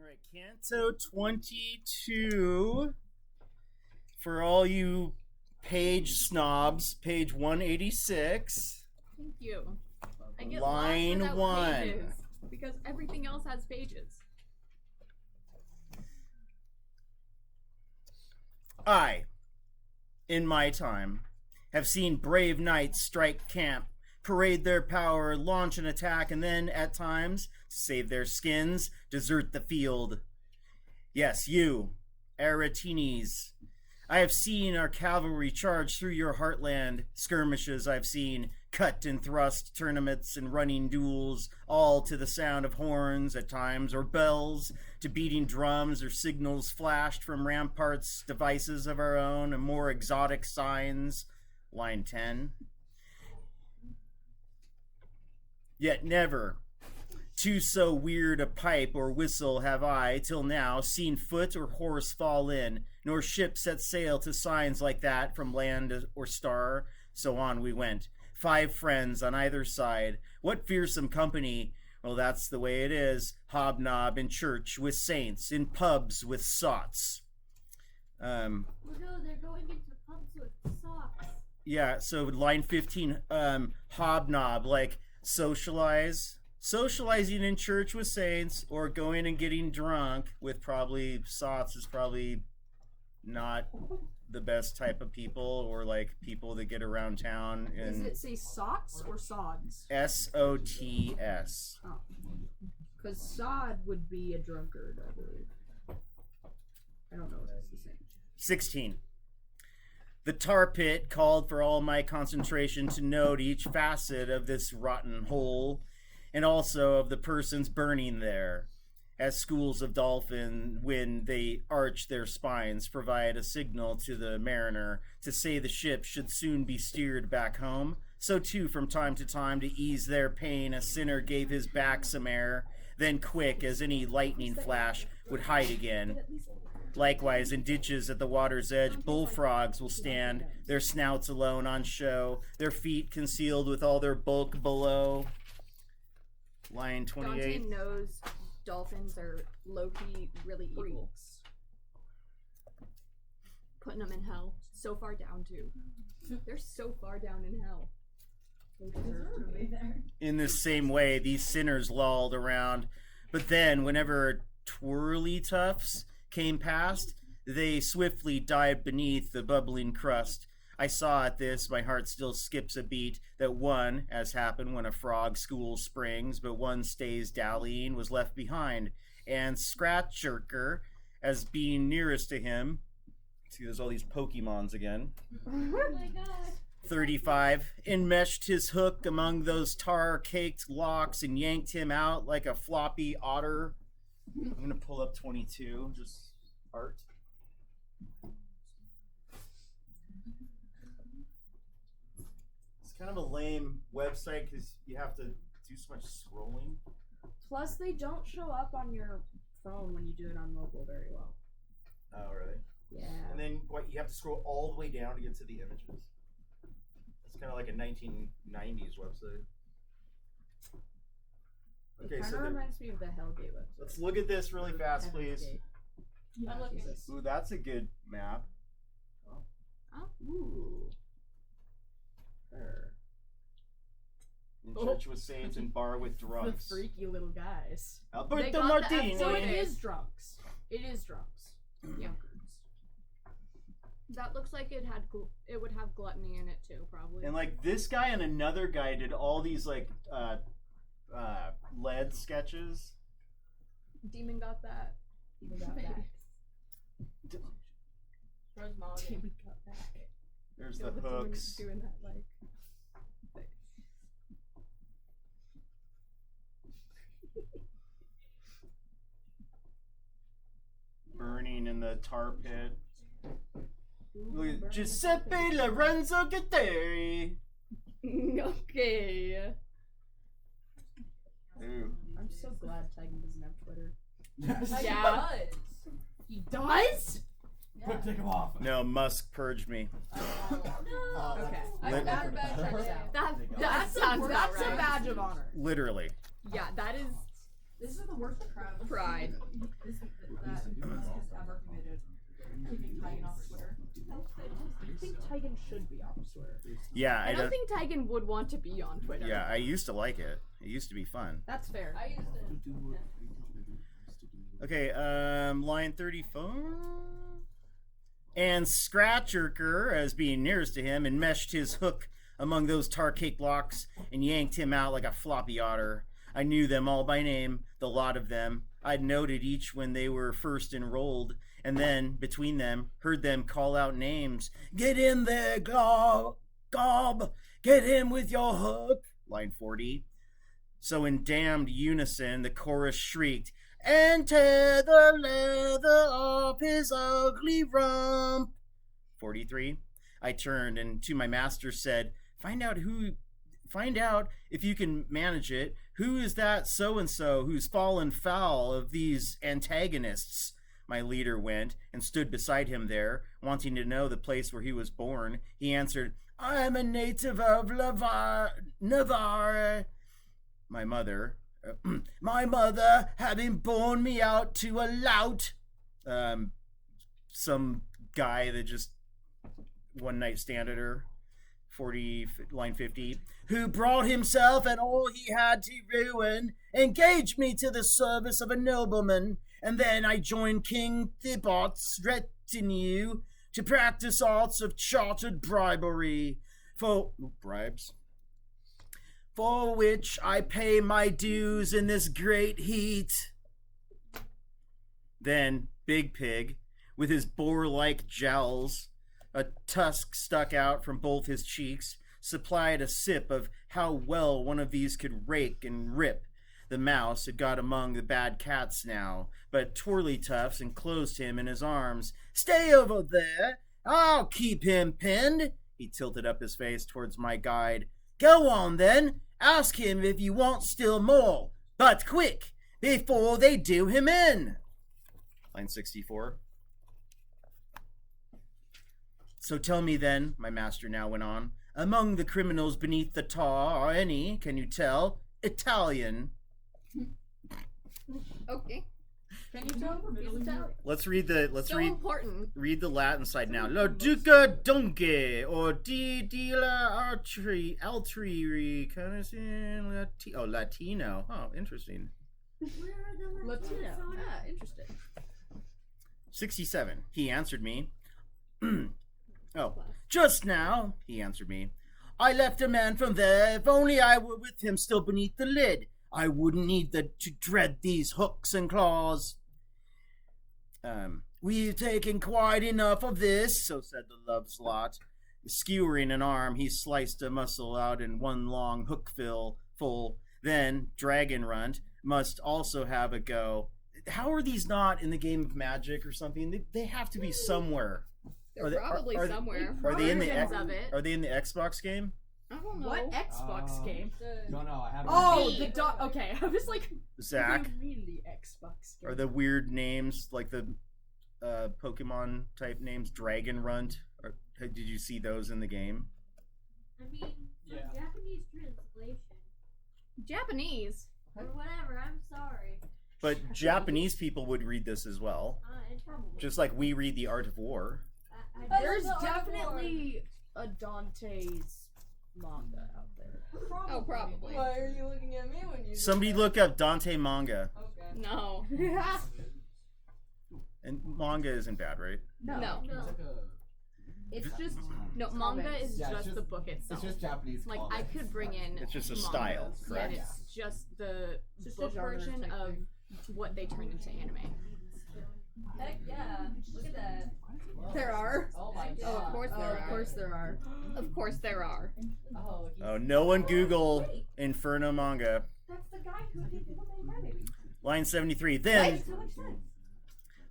Alright, Canto 22. For all you page snobs, page 186. Thank you. I get Line lost without 1. pages because everything else has pages. I, in my time, have seen brave knights strike camp, parade their power, launch an attack, and then, at times, to save their skins, desert the field. Yes, you, Aretines. I have seen our cavalry charge through your heartland. Skirmishes I've seen, cut and thrust tournaments and running duels, all to the sound of horns at times, or bells, to beating drums or signals flashed from ramparts, devices of our own, and more exotic signs. Line 10. Yet never, to so weird a pipe or whistle have I, till now, seen foot or horse fall in, nor ship set sail to signs like that from land or star. So on we went, 5 friends on either side. What fearsome company! Well, that's the way it is. Hobnob in church with saints, in pubs with sots. Oh no, they're going into pubs with socks. Yeah, so line 15, hobnob, like socializing in church with saints, or going and getting drunk with probably sots is probably not the best type of people, or like people that get around town. Does it say sots or sods? SOTS. Oh. Because sod would be a drunkard, I believe. I don't know if it's the same. 16. The tar pit called for all my concentration to note each facet of this rotten hole, and also of the persons burning there, as schools of dolphin, when they arch their spines, provide a signal to the mariner to say the ship should soon be steered back home. So too, from time to time, to ease their pain, a sinner gave his back some air, then quick as any lightning flash would hide again. Likewise, in ditches at the water's edge, bullfrogs will stand, their snouts alone on show, their feet concealed with all their bulk below. Line 28. Dante knows dolphins are low-key really evil. Putting them in hell. So far down, too. They're so far down in hell. In the same way, these sinners lolled around, but then, whenever twirly tufts came past, they swiftly dived beneath the bubbling crust. I saw at this, my heart still skips a beat, that one, as happened when a frog school springs, but one stays dallying, was left behind, and Scratcherker, as being nearest to him, see there's all these Pokemons again, Oh my god. 35, enmeshed his hook among those tar-caked locks and yanked him out like a floppy otter. I'm gonna pull up 22, just art. It's kind of a lame website because you have to do so much scrolling. Plus, they don't show up on your phone when you do it on mobile very well. Oh, really? Yeah. And then what? You have to scroll all the way down to get to the images. It's kind of like a 1990s website. It kind of reminds me of the Hellgate website. Let's look at this really fast, please. Yeah, I'm looking. Jesus. Ooh, that's a good map. Ooh. Her. In church with saints and bar with The drunks. freaky little guys. They Alberto got the Martini. So it Wait. is drunks. It is drunks. Yeah. That looks like it would have gluttony in it, too, probably. And like this guy and another guy did all these like lead sketches. Demon got that. Demon got back. Rose Molly. Demon got back. There's Yeah, the the demon hooks. doing that, like... Burning in the tar pit. Look at Burn Giuseppe the pit. Lorenzo Gattari. Okay. Ooh. I'm so glad Tigan doesn't have Twitter. Yeah. He does? Quick, take him off. No, Musk purged me. No. Okay. Lit- That Checks out. That That's sounds about a right. badge of honor. Literally. Yeah, that is This is the worst crowd. Pride. That has ever committed. Kicking Tigan off Twitter. I think Tigan should be off Twitter. Yeah, I don't think Tigan would want to be on Twitter. Yeah, I used to like it. It used to be fun. That's fair. I used it. Okay, line 34. And Scratcherker, as being nearest to him, enmeshed his hook among those tar cake blocks and yanked him out like a floppy otter. I knew them all by name, the lot of them. I'd noted each when they were first enrolled, and then, between them, heard them call out names. Get in there, Gob! Gob! Get in with your hook! Line 40. So in damned unison, the chorus shrieked, and tear the leather off his ugly rump. 43. I turned and to my master said, Find out if you can manage it. Who is that so-and-so who's fallen foul of these antagonists? My leader went and stood beside him there, wanting to know the place where he was born. He answered, I am a native of Navarre. My mother, having borne me out to a lout, some guy that just one night standed her, 40, line 50, who brought himself and all he had to ruin, engaged me to the service of a nobleman, and then I joined King Thibaut's retinue to practice arts of chartered bribery, for which I pay my dues in this great heat. Then Big Pig, with his boar-like jowls, a tusk stuck out from both his cheeks, supplied a sip of how well one of these could rake and rip. The mouse had got among the bad cats now, but Twirlytuffs enclosed him in his arms. Stay over there! I'll keep him pinned! He tilted up his face towards my guide. Go on, then! Ask him if you want still more, but quick, before they do him in! Line 64. So tell me then, my master now went on, among the criminals beneath the tar are any, can you tell, Italian? Okay. Can you tell? Let's read the Important. read the Latin side now. Lo duca donque or di la altri Latino. Oh, interesting. Where are the Latino. on Ah, interesting. 67. He answered me. Oh, just now, he answered me. I left a man from there. If only I were with him still beneath the lid, I wouldn't need to dread these hooks and claws. We've taken quite enough of this, so said the love's lot. Skewering an arm, he sliced a muscle out in one long hook full. Then, Dragon Runt must also have a go. How are these not in the game of Magic or something? They have to be somewhere. They're probably somewhere. Are they in the Versions of it. Are they in the Xbox game? I don't know. What Xbox game? No, I haven't. Oh, the dog. Okay, I was like, Zach? what do you mean the Xbox game? Are the weird names like the Pokemon type names? Dragon Runt? Did you see those in the game? I mean, Yeah. Japanese translation. Japanese. Or whatever, I'm sorry. But Japanese people would read this as well. And probably. Just like we read The Art of War. There's definitely a Dante's manga out there. Oh, probably. Why are you looking at me when you? Somebody look up Dante manga. Okay. No. And manga isn't bad, right? No. No. It's just No, manga is Yeah, it's just just- the book itself. It's just Japanese. Like, I comics. could bring in It's just a manga, style, and correct? it's just the Just a book genre version type of thing. what they turned into anime. Heck yeah! Look at that. there are. Oh my god. Oh, of course there are. Of course there are. Of course there are. Oh, Oh, no one Google Inferno manga. that's the guy who did Little Baby. Line 73. Makes so much sense.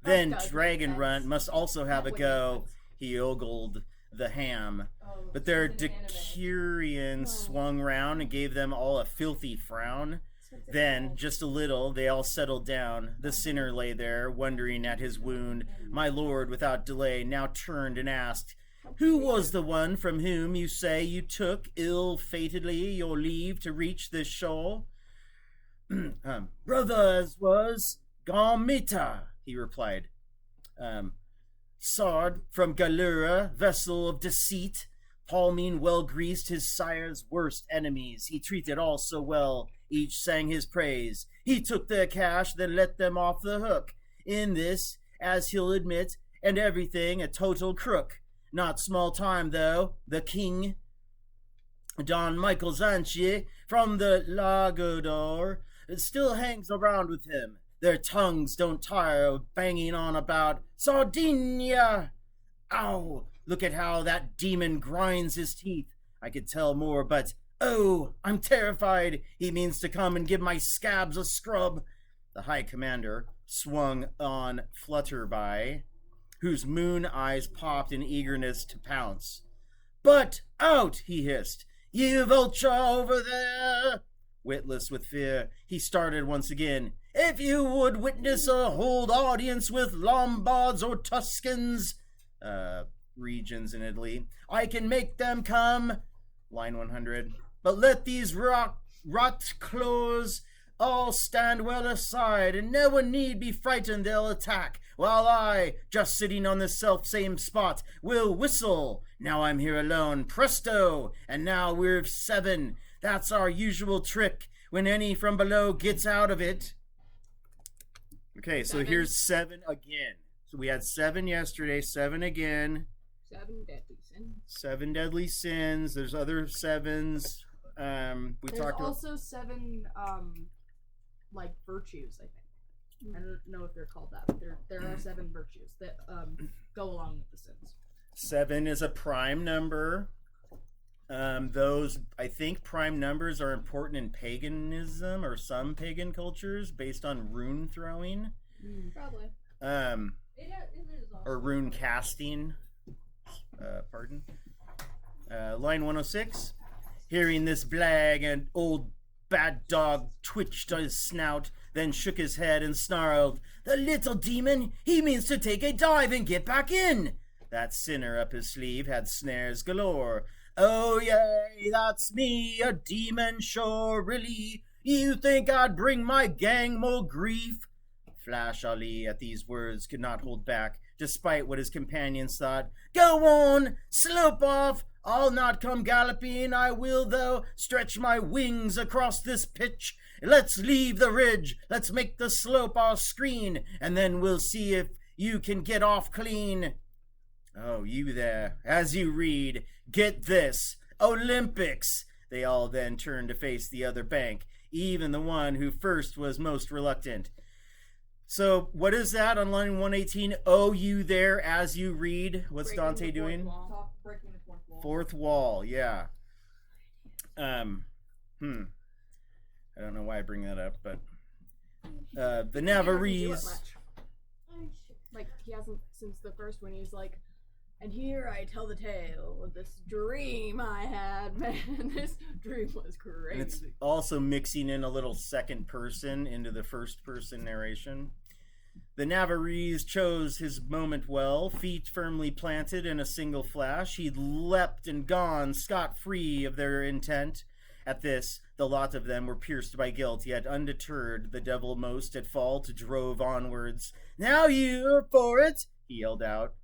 Then That does Dragon make Runt sense. must also have a That would go. make sense. He ogled the ham. Oh, But their it's an anime. Decurion swung round and gave them all a filthy frown. Then, just a little, they all settled down. The sinner lay there, wondering at his wound. My lord, without delay, now turned and asked, Who was the one from whom you say you took ill-fatedly your leave to reach this shore? Brothers was Garmita, he replied. Sard from Galura, vessel of deceit. Palmine well greased his sire's worst enemies. He treated all so well, each sang his praise. He took their cash, then let them off the hook. In this, as he'll admit, and everything a total crook. Not small time, though, the king, Don Michael Zanchi, from the Lagodor, still hangs around with him. Their tongues don't tire of banging on about Sardinia. Ow! Look at how that demon grinds his teeth. I could tell more, but oh, I'm terrified. He means to come and give my scabs a scrub. The High Commander swung on Flutterby, whose moon eyes popped in eagerness to pounce. But out, he hissed. You vulture over there! Witless with fear, he started once again. If you would witness a whole audience with Lombards or Tuscans, regions in Italy, I can make them come. Line 100. But let these rot claws all stand well aside, and no one need be frightened they'll attack, while I, just sitting on this self-same spot, will whistle. Now I'm here alone, presto, and now we're 7. That's our usual trick, when any from below gets out of it. Okay, so 7. here's 7 again. So we had 7 yesterday, 7 again. 7 deadly sins. 7 deadly sins. There's other 7s. We There's talked about also 7 like virtues, I think. I don't know if they're called that, but there are 7 virtues that go along with the sins. 7 is a prime number. Those, I think, prime numbers are important in paganism or some pagan cultures based on rune throwing. Probably. It is also Or rune casting. Pardon. Line 106. Hearing this blag, an old bad dog twitched his snout, then shook his head and snarled, "The little demon, he means to take a dive and get back in." That sinner up his sleeve had snares galore. "Oh, yay, that's me, a demon, sure, really. You think I'd bring my gang more grief?" Flash Ali at these words could not hold back, despite what his companions thought. "Go on, slope off. I'll not come galloping. I will, though, stretch my wings across this pitch. Let's leave the ridge. Let's make the slope our screen, and then we'll see if you can get off clean. Oh, you there, as you read, get this. Olympics." They all then turned to face the other bank, even the one who first was most reluctant. So, what is that on line 118? Oh, you there, as you read. What's Breaking Dante the fourth doing? wall. Breaking the fourth wall. Fourth wall, yeah. I don't know why I bring that up, but the He hasn't Navarrese. Like, he hasn't since the first one. He's like, and here I tell the tale of this dream I had. Man, this dream was And it's crazy. also mixing in a little second person into the first person narration. The Navarrese chose his moment well, feet firmly planted in a single flash. He'd leapt and gone scot-free of their intent. At this, the lot of them were pierced by guilt, yet undeterred, the devil most at fault drove onwards. "Now you're for it!" he yelled out.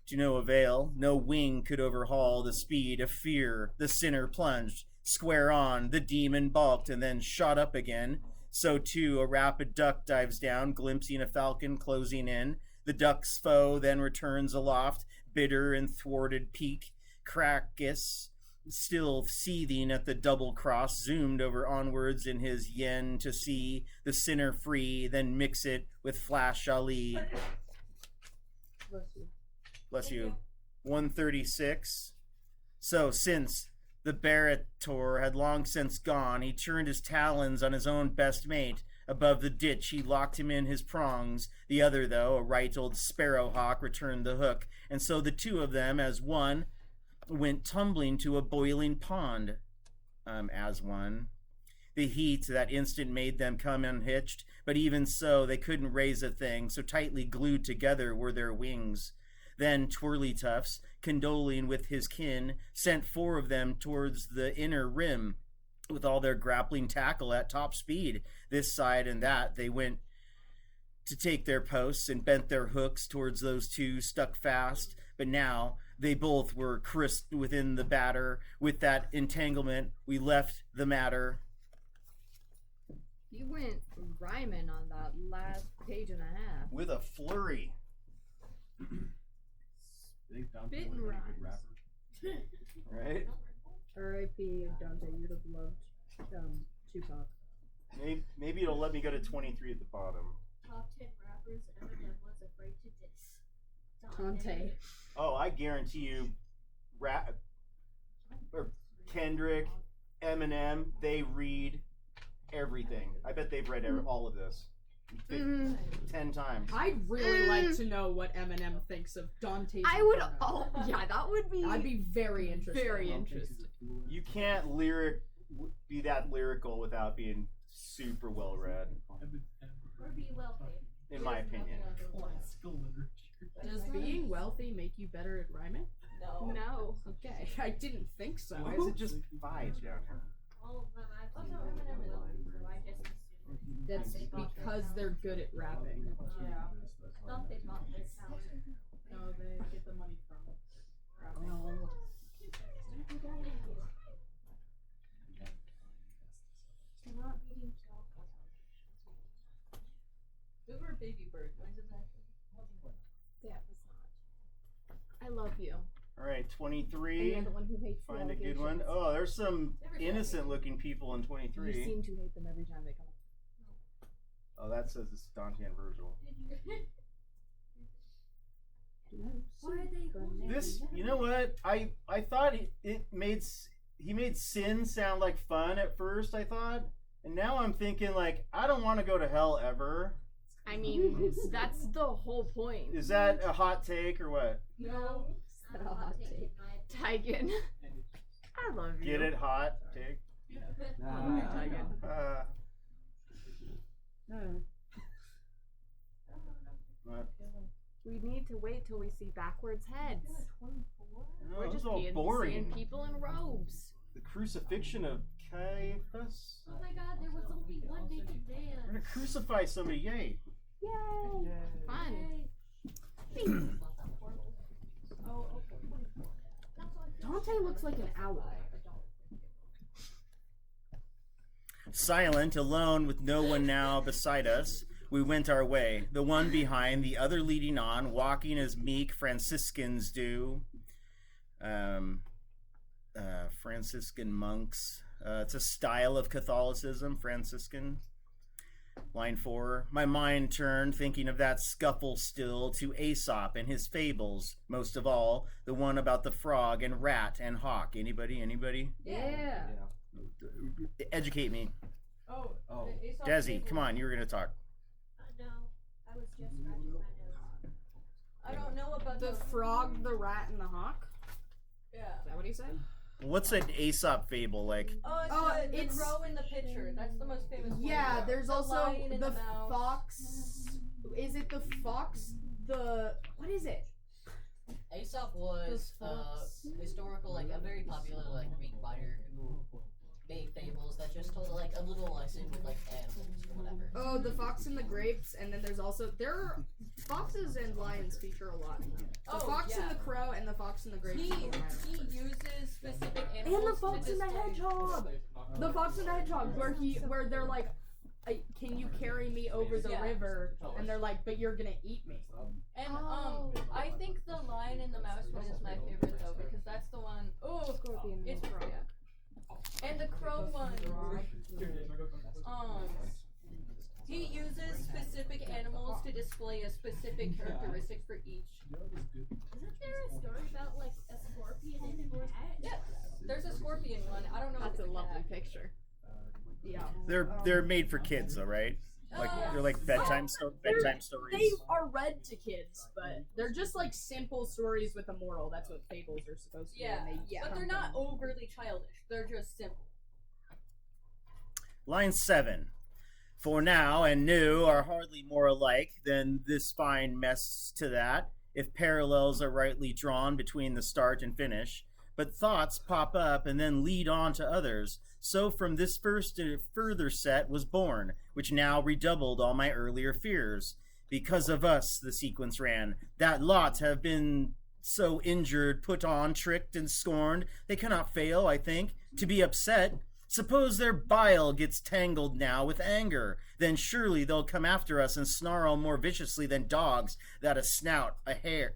To no avail, no wing could overhaul the speed of fear. The sinner plunged, square on, the demon balked and then shot up again. So too a rapid duck dives down, glimpsing a falcon closing in. The duck's foe then returns aloft, bitter and thwarted peak. Crackus, still seething at the double cross, zoomed over onwards in his yen to see the sinner free, then mix it with Flash Ali. Bless you. 136. So, since the Barretor had long since gone, he turned his talons on his own best mate. Above the ditch, he locked him in his prongs. The other, though, a right old sparrowhawk, returned the hook. And so the two of them, as one, went tumbling to a boiling pond. As one. The heat that instant made them come unhitched, but even so, they couldn't raise a thing, so tightly glued together were their wings. Then Twirlytuffs, condoling with his kin, sent 4 of them towards the inner rim. with all their grappling tackle at top speed. This side and that, they went to take their posts and bent their hooks towards those two stuck fast. But now they both were crisped within the batter. With that entanglement, we left the matter. You went rhyming on that last page and a half. With a flurry. Spit and rhymes. Right? R.I.P. Dante, you'd have loved Tupac. Maybe it'll let me go to 23 at the bottom. Top 10 rappers Eminem was afraid to diss. Dante. Oh, I guarantee you, Kendrick, Eminem, they read everything. I bet they've read all of this 10 times. I'd really like to know what Eminem thinks of Dante's I would. Inferno. Oh, yeah, that would be. I'd be very interested. very interested. You can't be that lyrical without being super well read, Or be wealthy. in my opinion. Does being wealthy make you better at rhyming? No. No. Okay, I didn't think so. Why is it just 5 down here? All of them actually were wealthy, so I just assumed. That's because they're good at rapping. Yeah. Thought they bought this house. No, they get the money from rapping. Not reading job. We were baby bird. When did that? That was not. I love you. All right, And 23. you're the one who hates the Find a good one. allegations. Oh, there's some innocent looking people in 23. You seem to hate them every time they come up. Oh, that says it's Dante and Virgil. Why are they holding This, you know what? I thought he made sin sound like fun at first, I thought. And now I'm thinking like I don't want to go to hell ever. I mean, that's the whole point. Is that a hot take or what? No. Not a hot take, my Tigan. I love you. Get it, hot take. What? We need to wait till we see backwards heads. No, We're this just is all seeing boring. people in robes. The crucifixion of Caiaphas. Oh my god, there was only one naked We're man. gonna crucify somebody. Yay! Yay! Fun. Dante looks like an owl. Silent, alone, with no one now beside us, we went our way, the one behind, the other leading on, walking as meek Franciscans do. Franciscan monks. It's a style of Catholicism, Franciscan. Line 4. My mind turned, thinking of that scuffle still, to Aesop and his fables. Most of all, the one about the frog and rat and hawk. Anybody? Yeah. Educate me. Oh. Desi, come on, you were going to talk. No, I was just scratching my nose. I don't know about The frog, the rat, and the hawk? Yeah. Is that what he said? What's an Aesop fable like? Oh, it's the it's- crow in the picture. That's the most famous one. Yeah, there's The also lion and the the mouse. fox. Is it the fox? What is it? Aesop was The fox. historical, like a very popular like Greek writer who made fables that just told like a little lesson with like animals or whatever. Oh, the fox and the grapes, and then there's also foxes and lions feature a lot. The fox and the crow and the fox and the grapes. He is the one. uses specific And animals the fox to and the display- hedgehog. The fox and the hedgehog, where they're like, can you carry me over the Yeah. river? And they're like, but you're gonna eat me. And I think the lion and the mouse one is my favorite though because that's the one. Oh, Scorpion. it's frog. yeah. And the crow one. He uses specific animals to display a specific characteristic for each. Isn't there a story about like a scorpion and a cat? Yeah, there's a scorpion one. I don't know. That's if a it's lovely cat. picture. Yeah. They're made for kids, though, right? Like they're like bedtime stories. They are read to kids, but they're just like simple stories with a moral. That's what fables are supposed to be. Yeah, and they but they're not overly childish. They're just simple. Line 7. For now and new are hardly more alike than this fine mess to that, if parallels are rightly drawn between the start and finish. but thoughts pop up and then lead on to others. So from this first further set was born, which now redoubled all my earlier fears. Because of us, the sequence ran, that lot have been so injured, put on, tricked, and scorned, they cannot fail, I think, to be upset. Suppose their bile gets tangled now with anger, then surely they'll come after us and snarl more viciously than dogs that snout a hare,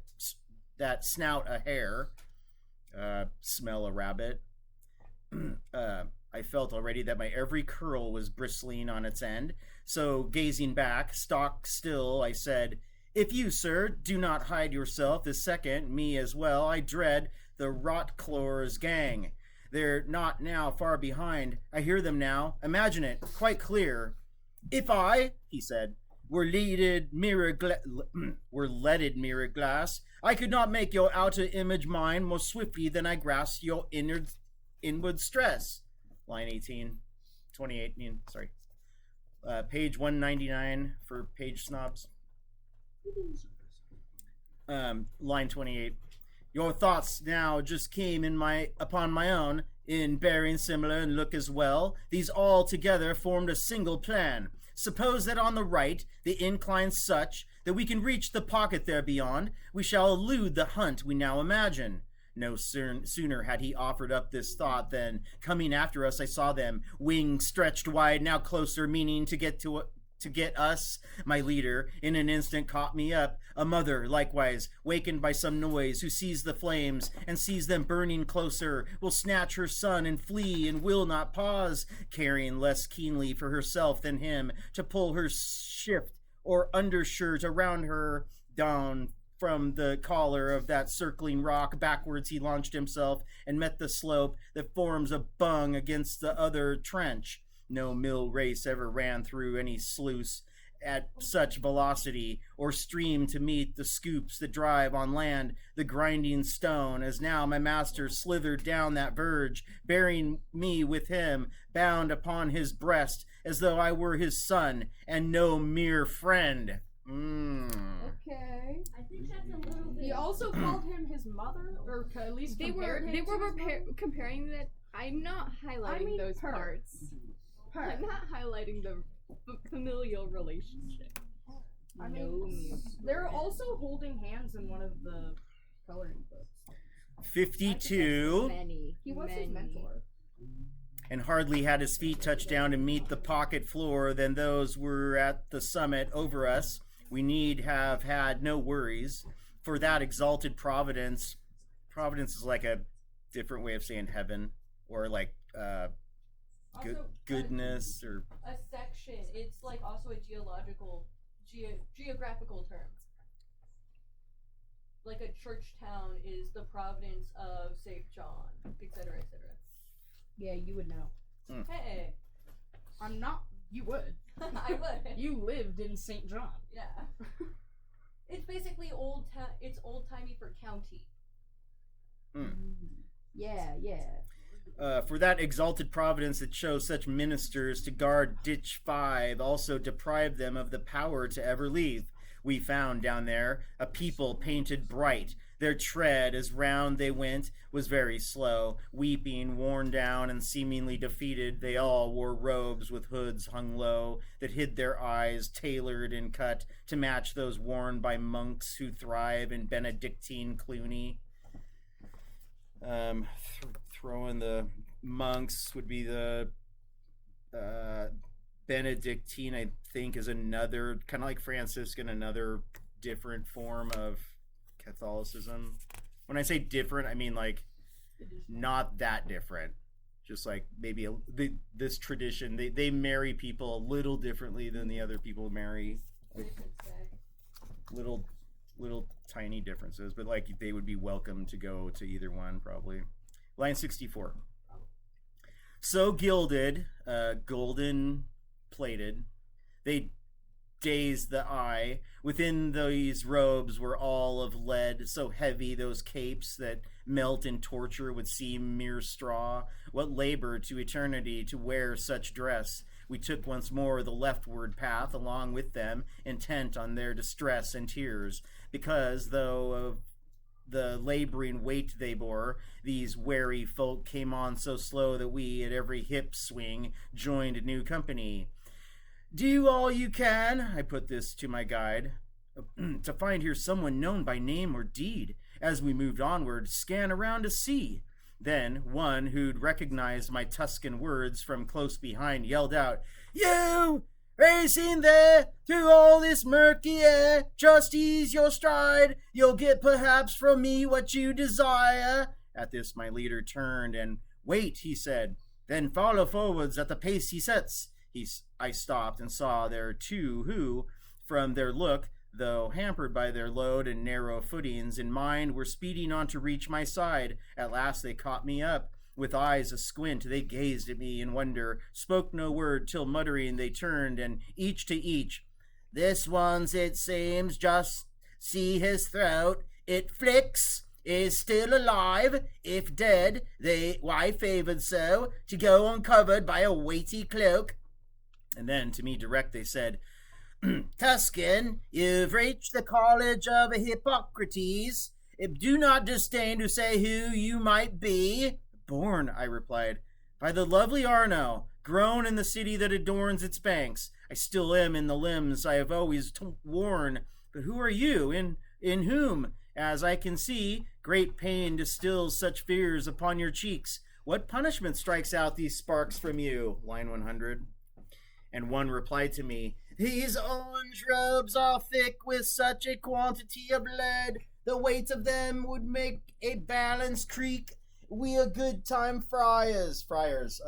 smell a rabbit. I felt already that my every curl was bristling on its end, so gazing back, stock still, I said, "If you, sir, do not hide yourself this second, me as well, I dread the Rotclores gang. They're not now far behind. I hear them now. Imagine it, quite clear. If I," he said, were leaded mirror glass, I could not make your outer image mine more swiftly than I grasp your inward stress." Line 18, 28, sorry. Page 199 for page snobs. Line 28. "Your thoughts now just came upon my own, in bearing similar and look as well. These all together formed a single plan. Suppose that on the right, the incline's such that we can reach the pocket there beyond, we shall elude the hunt we now imagine." No sooner had he offered up this thought than, coming after us, I saw them, wings stretched wide, now closer, meaning to get us. My leader, in an instant, caught me up. A mother, likewise, wakened by some noise, who sees the flames and sees them burning closer, will snatch her son and flee and will not pause, caring less keenly for herself than him, to pull her shift or undershirt around her. Down from the collar of that circling rock backwards he launched himself and met the slope that forms a bung against the other trench. No mill race ever ran through any sluice at such velocity, or stream to meet the scoops that drive on land the grinding stone, as now my master slithered down that verge, bearing me with him, bound upon his breast, as though I were his son, and no mere friend. Okay. I think that's a little bit. He also called him his mother, or at least They were compared him to his mother? comparing that. I'm not highlighting those parts. I'm not highlighting the familial relationship. I mean, they're also holding hands in one of the coloring books. 52. He was his mentor. And hardly had his feet touched down to meet the pocket floor than those were at the summit over us. We need have had no worries, for that exalted providence is like a different way of saying heaven, or like goodness, or a section. It's like also a geographical term. Like a church town is the providence of St. John, etc., etc. Yeah, you would know. Hey, I'm not. You would. I would. You lived in St. John. Yeah. It's basically it's old timey for county. Yeah, yeah. For that exalted providence that chose such ministers to guard Ditch 5 also deprived them of the power to ever leave. We found down there a people painted bright. Their tread, as round they went, was very slow. Weeping, worn down, and seemingly defeated, they all wore robes with hoods hung low that hid their eyes, tailored and cut to match those worn by monks who thrive in Benedictine Cluny. Throw in the monks would be the Benedictine, I think, is another, kind of like Franciscan, another different form of Catholicism. When I say different, I mean like not that different. Just like maybe this tradition, they marry people a little differently than the other people marry. Like, little tiny differences, but like they would be welcome to go to either one probably. Line 64. So gilded, golden plated, they dazed the eye. Within these robes were all of lead, so heavy those capes that melt in torture would seem mere straw. What labor to eternity to wear such dress. We took once more the leftward path along with them, intent on their distress and tears, because though the laboring weight they bore, these wary folk came on so slow that we, at every hip swing, joined a new company. Do all you can, I put this to my guide, to find here someone known by name or deed. As we moved onward, scan around to see. Then one who'd recognized my Tuscan words from close behind yelled out, "You! Racing there through all this murky air, just ease your stride. You'll get perhaps from me what you desire." At this my leader turned and, "Wait," he said, "then follow forwards at the pace he sets." I stopped and saw there two who, from their look, though hampered by their load and narrow footings in mind, were speeding on to reach my side. At last they caught me up. With eyes asquint, they gazed at me in wonder, spoke no word, till muttering they turned, and each to each, "This one's, it seems, just see his throat. It flicks, is still alive. If dead, why favored so, to go uncovered by a weighty cloak." And then to me direct they said, "Tuscan, you've reached the college of Hippocrates. Do not disdain to say who you might be." "Born," I replied, "by the lovely Arno, grown in the city that adorns its banks. I still am in the limbs I have always worn. But who are you? In whom, as I can see, great pain distills such fears upon your cheeks. What punishment strikes out these sparks from you?" Line 100. And one replied to me, "These orange robes are thick with such a quantity of lead, the weight of them would make a balance creak. We are good time friars, members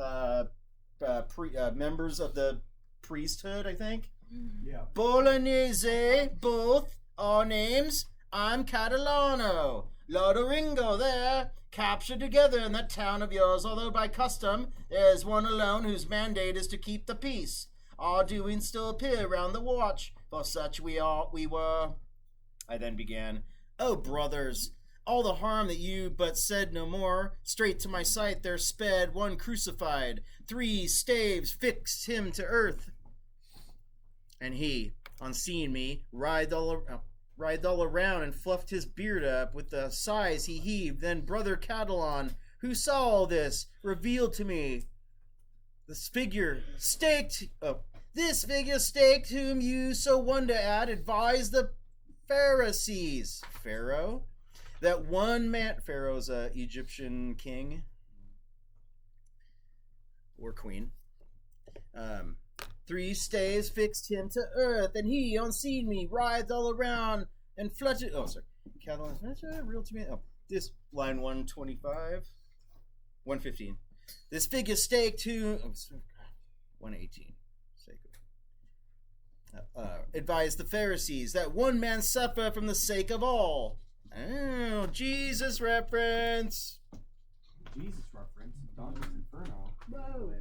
of the priesthood, I think. Yeah. Bolognese, both our names. I'm Catalano, Lodoringo there, captured together in that town of yours, although by custom there's one alone whose mandate is to keep the peace. Our doings still appear round the watch, for such we were." I then began, "Oh, brothers, all the harm that you but said no more, straight to my sight there sped one crucified. 3 staves fixed him to earth." And he, on seeing me, writhed all around and fluffed his beard up with the sighs he heaved. Then brother Catalan, who saw all this, revealed to me this figure staked, whom you so wonder at, advised the Pharisees, Pharaoh, that one man, Pharaoh's a Egyptian king or queen, 3 staves fixed him to earth, and he, on seeing me, writhed all around and fluttered. Oh, sorry, Catalan, real to me. Oh, this line 125, 115. This figure staked to 118. Advised the Pharisees that one man suffer from the sake of all. Oh, Jesus reference. Jesus reference. Dante's Inferno. Whoa.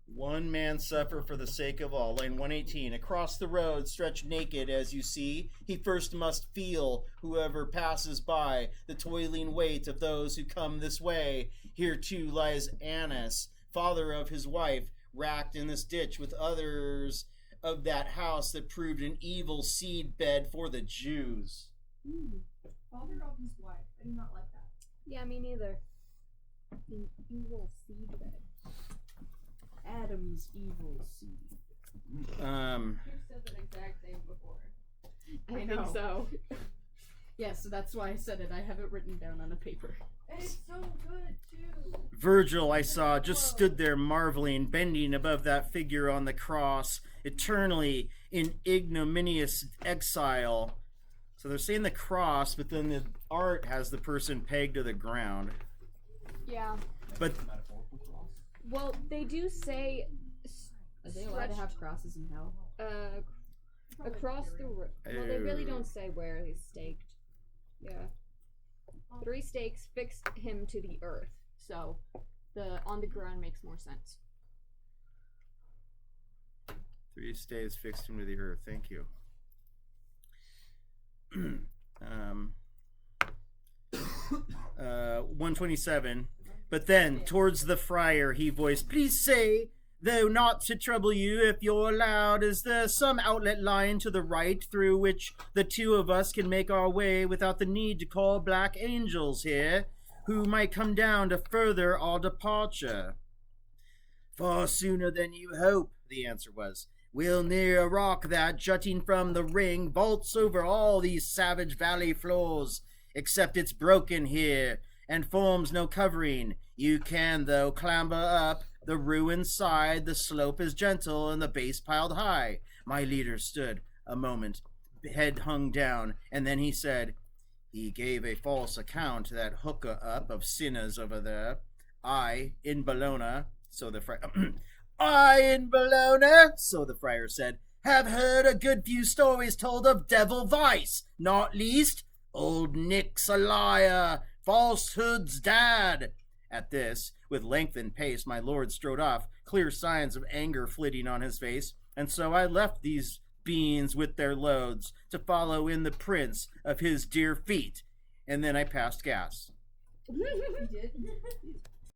One man suffer for the sake of all. Line 118. Across the road, stretched naked as you see, he first must feel, whoever passes by, the toiling weight of those who come this way. Here too lies Annas, father of his wife, racked in this ditch with others of that house that proved an evil seed bed for the Jews. Father of his wife. I do not like that. Yeah, me neither. The evil seed bed. Adam's evil seed. You've said that exact thing before. I I think know. so. Yeah, so that's why I said it. I have it written down on a paper. And it's so good, too. Virgil, I saw, just stood there marveling, bending above that figure on the cross, eternally in ignominious exile. So they're saying the cross, but then the art has the person pegged to the ground. Yeah. But Metaphorical cross. Well, they do say Are they allowed to have crosses in hell? across the road. Well, they really don't say where he's staked. Yeah. 3 stakes fixed him to the earth. So the on the ground makes more sense. 3 staves fixed him to the earth. Thank you. 127. But then, towards the friar, he voiced, "Please say Though not to trouble you, if you're allowed, is there some outlet lying to the right through which the two of us can make our way without the need to call black angels here, who might come down to further our departure? Far sooner than you hope, the answer was. We'll near a rock that, jutting from the ring, vaults over all these savage valley floors, except it's broken here, and forms no covering. You can, though, clamber up the ruined side. The slope is gentle, and the base piled high. My leader stood a moment, head hung down, and then he said, he gave a false account, that hooker up of sinners over there. I, in Bologna, so the friar... I, in Bologna, so the friar said, have heard a good few stories told of devil vice, not least old Nick's a liar, falsehood's dad. At this, with lengthened pace, my lord strode off, clear signs of anger flitting on his face, and so I left these beings with their loads to follow in the prints of his dear feet, and then I passed gas. You did?